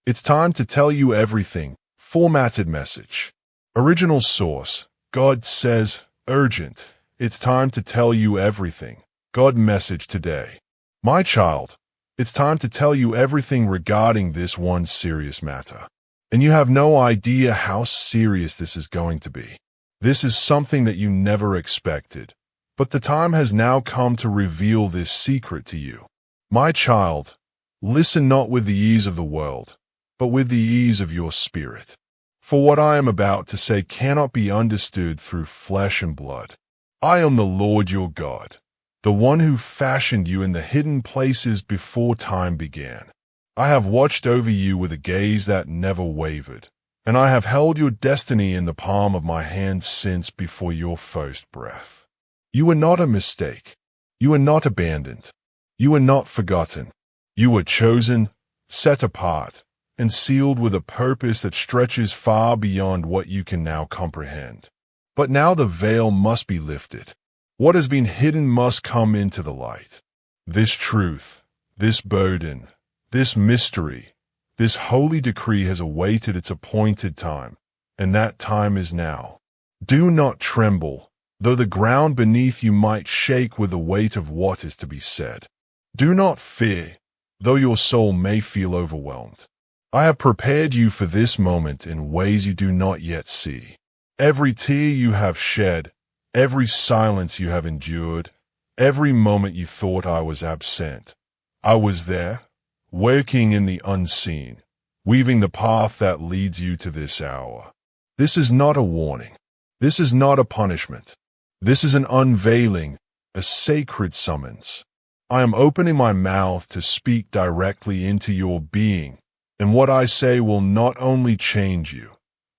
It's time to tell you everything. Formatted message. Original source. God says, urgent. It's time to tell you everything. God message today. My child, it's time to tell you everything regarding this one serious matter. And you have no idea how serious this is going to be. This is something that you never expected. But the time has now come to reveal this secret to you. My child, listen not with the ears of the world, but with the ears of your spirit. For what I am about to say cannot be understood through flesh and blood. I am the Lord your God, the one who fashioned you in the hidden places before time began. I have watched over you with a gaze that never wavered, and I have held your destiny in the palm of my hand since before your first breath. You were not a mistake. You were not abandoned. You were not forgotten. You were chosen, set apart, and sealed with a purpose that stretches far beyond what you can now comprehend. But now the veil must be lifted. What has been hidden must come into the light. This truth, this burden, this mystery, this holy decree has awaited its appointed time, and that time is now. Do not tremble, though the ground beneath you might shake with the weight of what is to be said. Do not fear, though your soul may feel overwhelmed. I have prepared you for this moment in ways you do not yet see. Every tear you have shed, every silence you have endured, every moment you thought I was absent, I was there, working in the unseen, weaving the path that leads you to this hour. This is not a warning. This is not a punishment. This is an unveiling, a sacred summons. I am opening my mouth to speak directly into your being, and what I say will not only change you,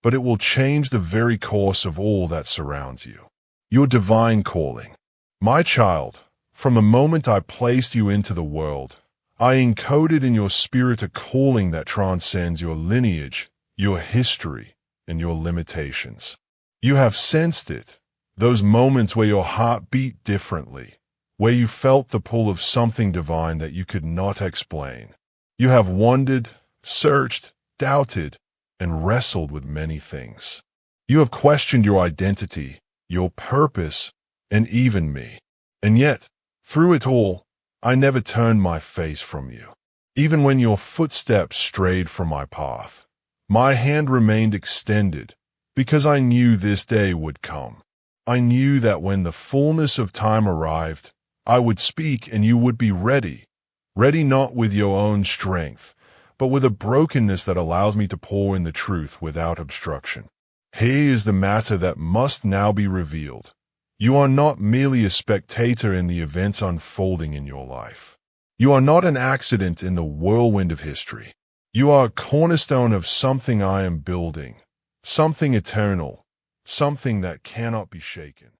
but it will change the very course of all that surrounds you. Your divine calling. My child, from the moment I placed you into the world, I encoded in your spirit a calling that transcends your lineage, your history, and your limitations. You have sensed it, those moments where your heart beat differently, where you felt the pull of something divine that you could not explain. You have wondered, searched, doubted, and wrestled with many things. You have questioned your identity, your purpose, and even me. And yet, through it all, I never turned my face from you. Even when your footsteps strayed from my path, my hand remained extended, because I knew this day would come. I knew that when the fullness of time arrived, I would speak and you would be ready, ready not with your own strength, but with a brokenness that allows me to pour in the truth without obstruction. Here is the matter that must now be revealed. You are not merely a spectator in the events unfolding in your life. You are not an accident in the whirlwind of history. You are a cornerstone of something I am building, something eternal, something that cannot be shaken.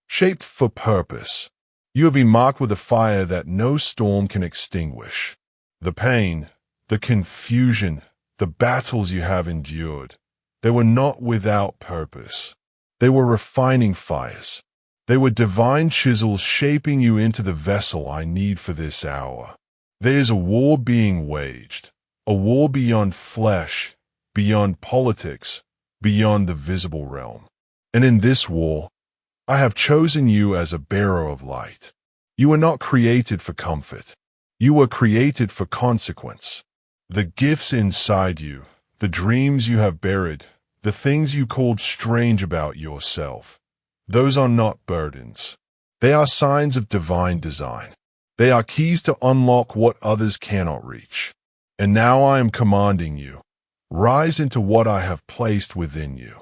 Shaped for purpose, you have been marked with a fire that no storm can extinguish. The pain, the confusion, the battles you have endured, they were not without purpose. They were refining fires. They were divine chisels shaping you into the vessel I need for this hour. There is a war being waged, a war beyond flesh, beyond politics, beyond the visible realm. And in this war, I have chosen you as a bearer of light. You were not created for comfort. You were created for consequence. The gifts inside you, the dreams you have buried, the things you called strange about yourself, those are not burdens. They are signs of divine design. They are keys to unlock what others cannot reach. And now I am commanding you, rise into what I have placed within you.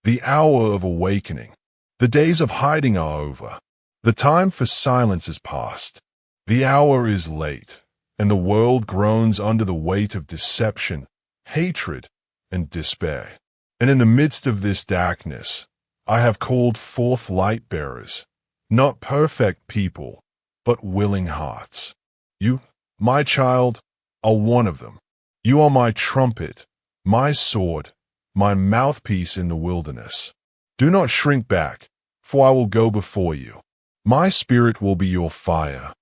The hour of awakening. The days of hiding are over. The time for silence is past. The hour is late, and the world groans under the weight of deception, hatred, and despair. And in the midst of this darkness, I have called forth light bearers, not perfect people, but willing hearts. You, my child, are one of them. You are my trumpet, my sword, my mouthpiece in the wilderness. Do not shrink back, for I will go before you. My spirit will be your fire,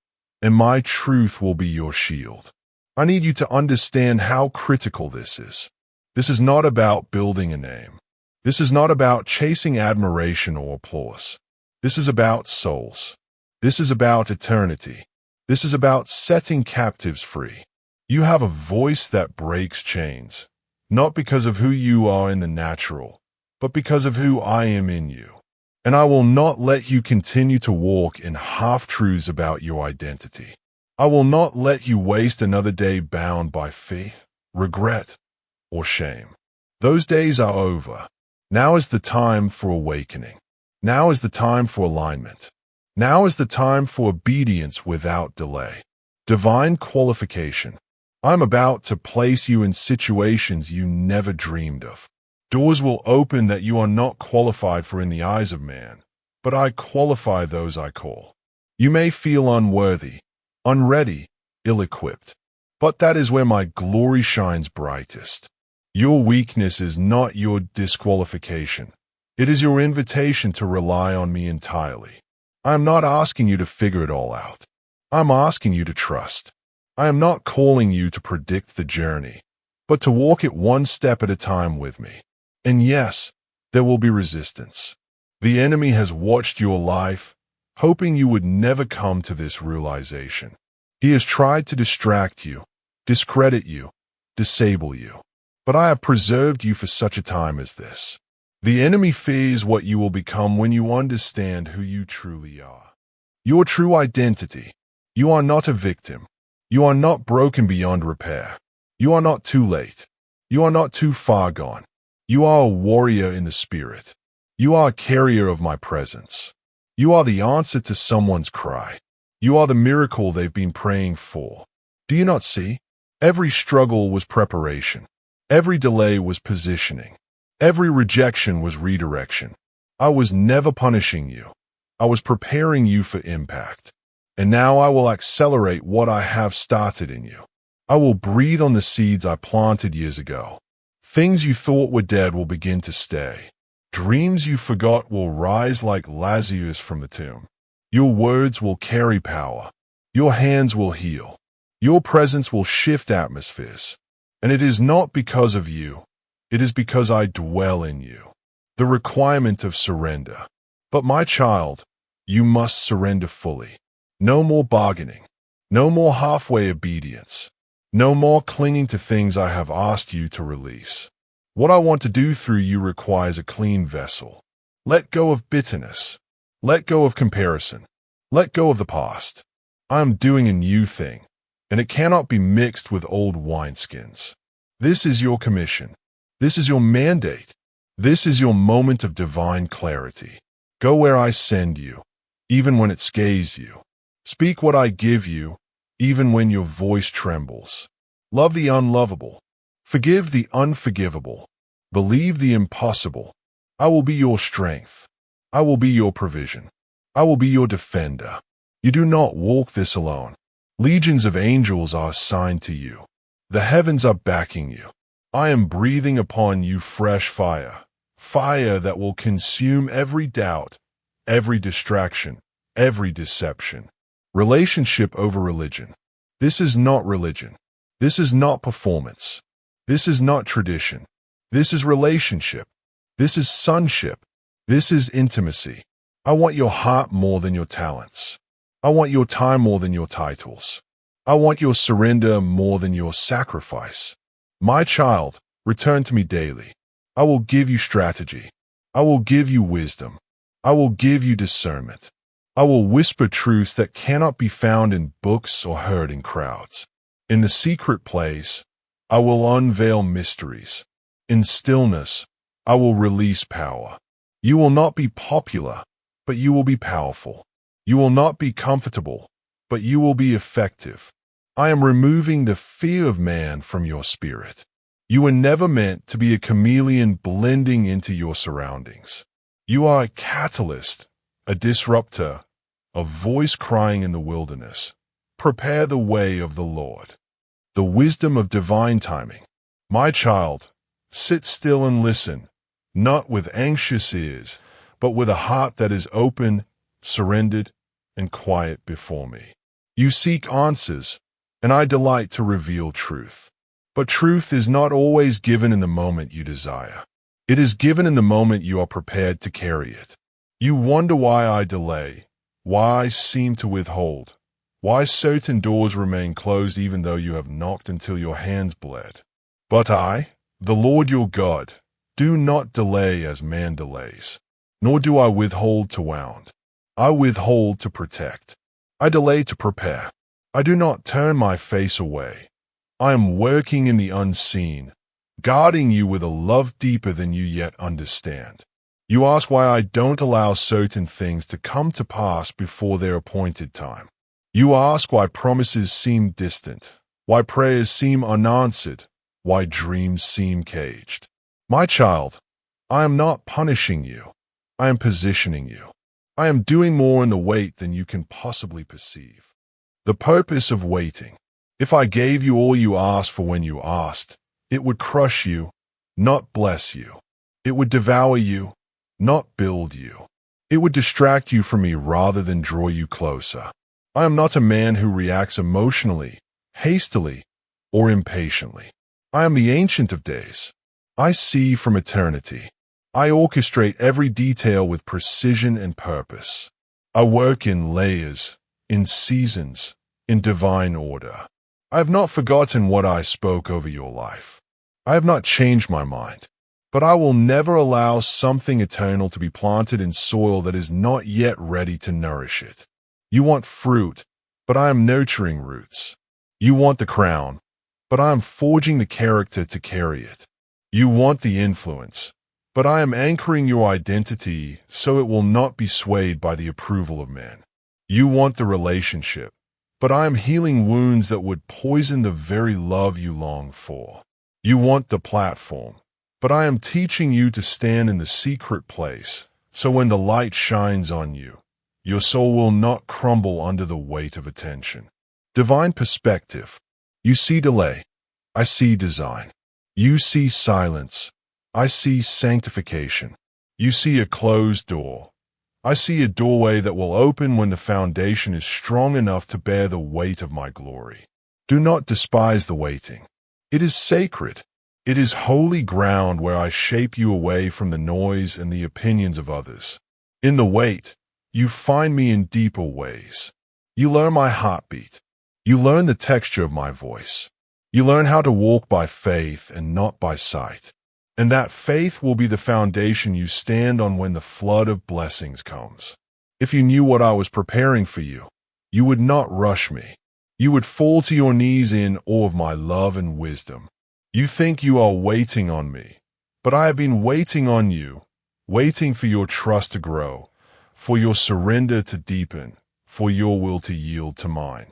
and my truth will be your shield. I need you to understand how critical this is. This is not about building a name. This is not about chasing admiration or applause. This is about souls. This is about eternity. This is about setting captives free. You have a voice that breaks chains, not because of who you are in the natural, but because of who I am in you. And I will not let you continue to walk in half-truths about your identity. I will not let you waste another day bound by fear, regret, or shame. Those days are over. Now is the time for awakening. Now is the time for alignment. Now is the time for obedience without delay. Divine qualification. I'm about to place you in situations you never dreamed of. Doors will open that you are not qualified for in the eyes of man, but I qualify those I call. You may feel unworthy, unready, ill-equipped, but that is where my glory shines brightest. Your weakness is not your disqualification. It is your invitation to rely on me entirely. I am not asking you to figure it all out. I'm asking you to trust. I am not calling you to predict the journey, but to walk it one step at a time with me. And yes, there will be resistance. The enemy has watched your life, hoping you would never come to this realization. He has tried to distract you, discredit you, disable you. But I have preserved you for such a time as this. The enemy fears what you will become when you understand who you truly are. Your true identity. You are not a victim. You are not broken beyond repair. You are not too late. You are not too far gone. You are a warrior in the spirit. You are a carrier of my presence. You are the answer to someone's cry. You are the miracle they've been praying for. Do you not see? Every struggle was preparation. Every delay was positioning. Every rejection was redirection. I was never punishing you. I was preparing you for impact. And now I will accelerate what I have started in you. I will breathe on the seeds I planted years ago. Things you thought were dead will begin to stay. Dreams you forgot will rise like Lazarus from the tomb. Your words will carry power. Your hands will heal. Your presence will shift atmospheres. And it is not because of you. It is because I dwell in you. The requirement of surrender. But my child, you must surrender fully. No more bargaining. No more halfway obedience. No more clinging to things I have asked you to release. What I want to do through you requires a clean vessel. Let go of bitterness. Let go of comparison. Let go of the past. I am doing a new thing, and it cannot be mixed with old wineskins. This is your commission. This is your mandate. This is your moment of divine clarity. Go where I send you, even when it scares you. Speak what I give you, even when your voice trembles. Love the unlovable. Forgive the unforgivable. Believe the impossible. I will be your strength. I will be your provision. I will be your defender. You do not walk this alone. Legions of angels are assigned to you. The heavens are backing you. I am breathing upon you fresh fire. Fire that will consume every doubt, every distraction, every deception. Relationship over religion. This is not religion. This is not performance. This is not tradition. This is relationship. This is sonship. This is intimacy. I want your heart more than your talents. I want your time more than your titles. I want your surrender more than your sacrifice. My child, return to me daily. I will give you strategy. I will give you wisdom. I will give you discernment. I will whisper truths that cannot be found in books or heard in crowds. In the secret place, I will unveil mysteries. In stillness, I will release power. You will not be popular, but you will be powerful. You will not be comfortable, but you will be effective. I am removing the fear of man from your spirit. You were never meant to be a chameleon blending into your surroundings. You are a catalyst, a disruptor, a voice crying in the wilderness. Prepare the way of the Lord. The wisdom of divine timing. My child, sit still and listen, not with anxious ears, but with a heart that is open, surrendered, and quiet before me. You seek answers, and I delight to reveal truth. But truth is not always given in the moment you desire. It is given in the moment you are prepared to carry it. You wonder why I delay, why I seem to withhold, why certain doors remain closed even though you have knocked until your hands bled. But I, the Lord your God, do not delay as man delays, nor do I withhold to wound. I withhold to protect. I delay to prepare. I do not turn my face away. I am working in the unseen, guarding you with a love deeper than you yet understand. You ask why I don't allow certain things to come to pass before their appointed time. You ask why promises seem distant, why prayers seem unanswered, why dreams seem caged. My child, I am not punishing you. I am positioning you. I am doing more in the wait than you can possibly perceive. The purpose of waiting. If I gave you all you asked for when you asked, it would crush you, not bless you. It would devour you, not build you. It would distract you from me rather than draw you closer. I am not a man who reacts emotionally, hastily, or impatiently. I am the Ancient of Days. I see from eternity. I orchestrate every detail with precision and purpose. I work in layers, in seasons, in divine order. I have not forgotten what I spoke over your life. I have not changed my mind. But I will never allow something eternal to be planted in soil that is not yet ready to nourish it. You want fruit, but I am nurturing roots. You want the crown, but I am forging the character to carry it. You want the influence, but I am anchoring your identity so it will not be swayed by the approval of men. You want the relationship, but I am healing wounds that would poison the very love you long for. You want the platform, but I am teaching you to stand in the secret place, so when the light shines on you, your soul will not crumble under the weight of attention. Divine perspective. You see delay. I see design. You see silence. I see sanctification. You see a closed door. I see a doorway that will open when the foundation is strong enough to bear the weight of my glory. Do not despise the waiting. It is sacred. It is holy ground where I shape you away from the noise and the opinions of others. In the wait, you find me in deeper ways. You learn my heartbeat. You learn the texture of my voice. You learn how to walk by faith and not by sight. And that faith will be the foundation you stand on when the flood of blessings comes. If you knew what I was preparing for you, you would not rush me. You would fall to your knees in awe of my love and wisdom. You think you are waiting on me, but I have been waiting on you, waiting for your trust to grow, for your surrender to deepen, for your will to yield to mine.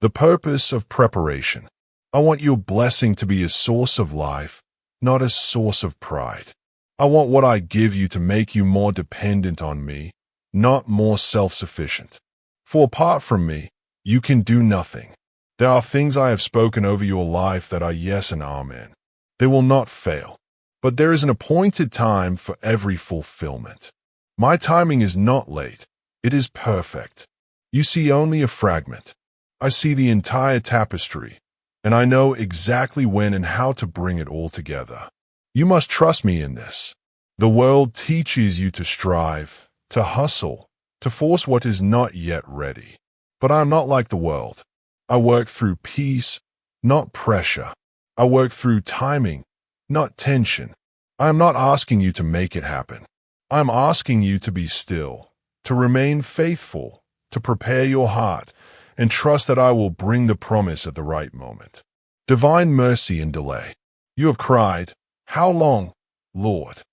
The purpose of preparation. I want your blessing to be a source of life, not a source of pride. I want what I give you to make you more dependent on me, not more self-sufficient. For apart from me, you can do nothing. There are things I have spoken over your life that are yes and amen. They will not fail. But there is an appointed time for every fulfillment. My timing is not late. It is perfect. You see only a fragment. I see the entire tapestry, and I know exactly when and how to bring it all together. You must trust me in this. The world teaches you to strive, to hustle, to force what is not yet ready. But I am not like the world. I work through peace, not pressure. I work through timing, not tension. I am not asking you to make it happen. I am asking you to be still, to remain faithful, to prepare your heart, and trust that I will bring the promise at the right moment. Divine mercy and delay. You have cried, "How long, Lord?"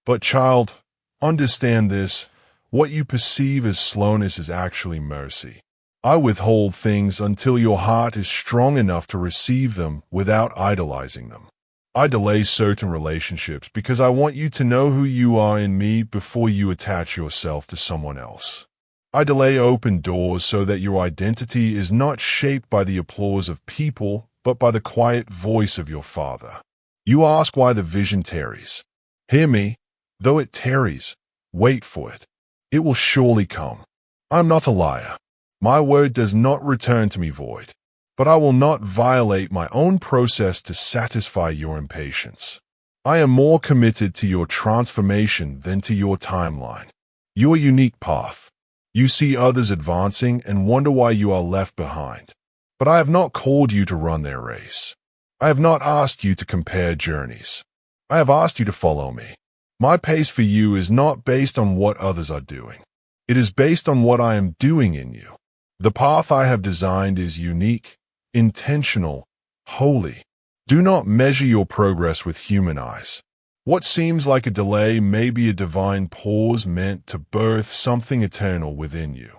But child, understand this. What you perceive as slowness is actually mercy. I withhold things until your heart is strong enough to receive them without idolizing them. I delay certain relationships because I want you to know who you are in me before you attach yourself to someone else. I delay open doors so that your identity is not shaped by the applause of people, but by the quiet voice of your Father. You ask why the vision tarries. Hear me, though it tarries, wait for it. It will surely come. I am not a liar. My word does not return to me void. but I will not violate my own process to satisfy your impatience. I am more committed to your transformation than to your timeline, your unique path. You see others advancing and wonder why you are left behind. But I have not called you to run their race. I have not asked you to compare journeys. I have asked you to follow me. My pace for you is not based on what others are doing. It is based on what I am doing in you. The path I have designed is unique, intentional, holy. Do not measure your progress with human eyes. What seems like a delay may be a divine pause meant to birth something eternal within you.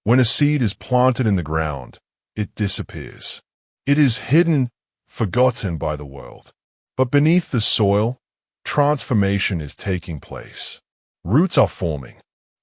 When a seed is planted in the ground, it disappears. It is hidden, forgotten by the world. But beneath the soil, transformation is taking place. Roots are forming.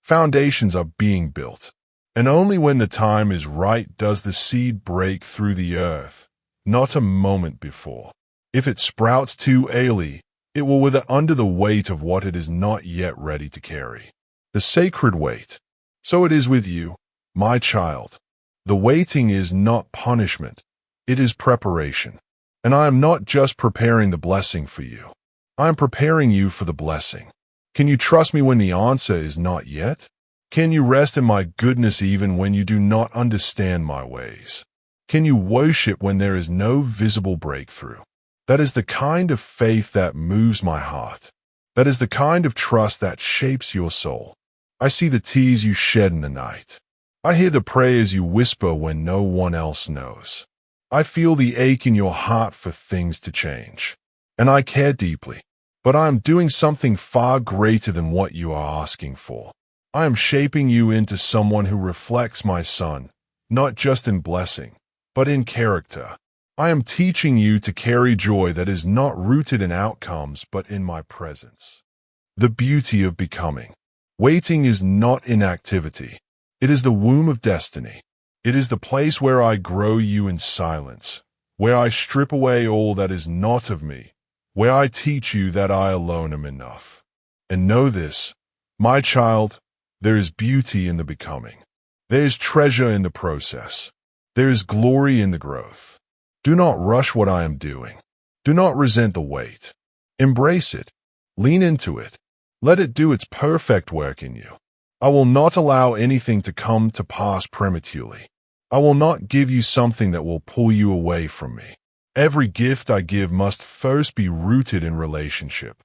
Foundations are being built. And only when the time is right does the seed break through the earth, not a moment before. If it sprouts too early, it will wither under the weight of what it is not yet ready to carry. The sacred weight. So it is with you, my child. The waiting is not punishment. It is preparation. And I am not just preparing the blessing for you. I am preparing you for the blessing. Can you trust me when the answer is not yet? Can you rest in my goodness even when you do not understand my ways? Can you worship when there is no visible breakthrough? That is the kind of faith that moves my heart. That is the kind of trust that shapes your soul. I see the tears you shed in the night. I hear the prayers you whisper when no one else knows. I feel the ache in your heart for things to change. And I care deeply. But I am doing something far greater than what you are asking for. I am shaping you into someone who reflects my Son, not just in blessing, but in character. I am teaching you to carry joy that is not rooted in outcomes but in my presence. The beauty of becoming. Waiting is not inactivity. It is the womb of destiny. It is the place where I grow you in silence, where I strip away all that is not of me, where I teach you that I alone am enough. And know this, my child, there is beauty in the becoming. There is treasure in the process. There is glory in the growth. Do not rush what I am doing. Do not resent the wait. Embrace it. Lean into it. Let it do its perfect work in you. I will not allow anything to come to pass prematurely. I will not give you something that will pull you away from me. Every gift I give must first be rooted in relationship.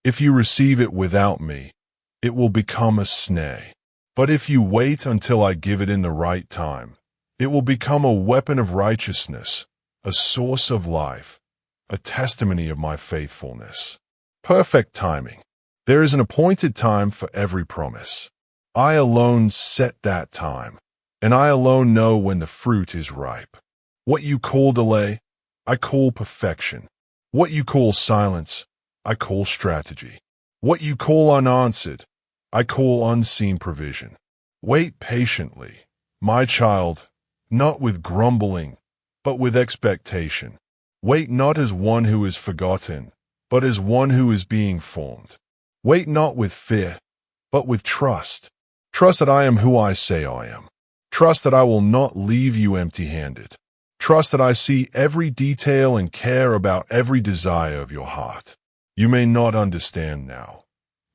If you receive it without me, it will become a snare. But if you wait until I give it in the right time, it will become a weapon of righteousness, a source of life, a testimony of my faithfulness. Perfect timing. There is an appointed time for every promise. I alone set that time, and I alone know when the fruit is ripe. What you call delay, I call perfection. What you call silence, I call strategy. What you call unanswered, I call unseen provision. Wait patiently, my child, not with grumbling, but with expectation. Wait not as one who is forgotten, but as one who is being formed. Wait not with fear, but with trust. Trust that I am who I say I am. Trust that I will not leave you empty-handed. Trust that I see every detail and care about every desire of your heart. You may not understand now,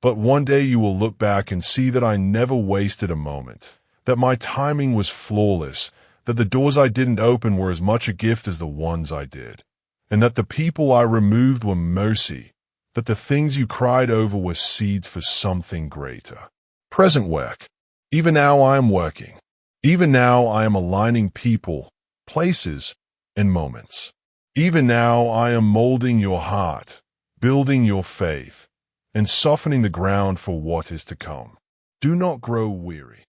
but one day you will look back and see that I never wasted a moment, that my timing was flawless, that the doors I didn't open were as much a gift as the ones I did, and that the people I removed were mercy, that the things you cried over were seeds for something greater. Present work. Even now I am working. Even now I am aligning people, places, and moments. Even now I am molding your heart, building your faith, and softening the ground for what is to come. Do not grow weary.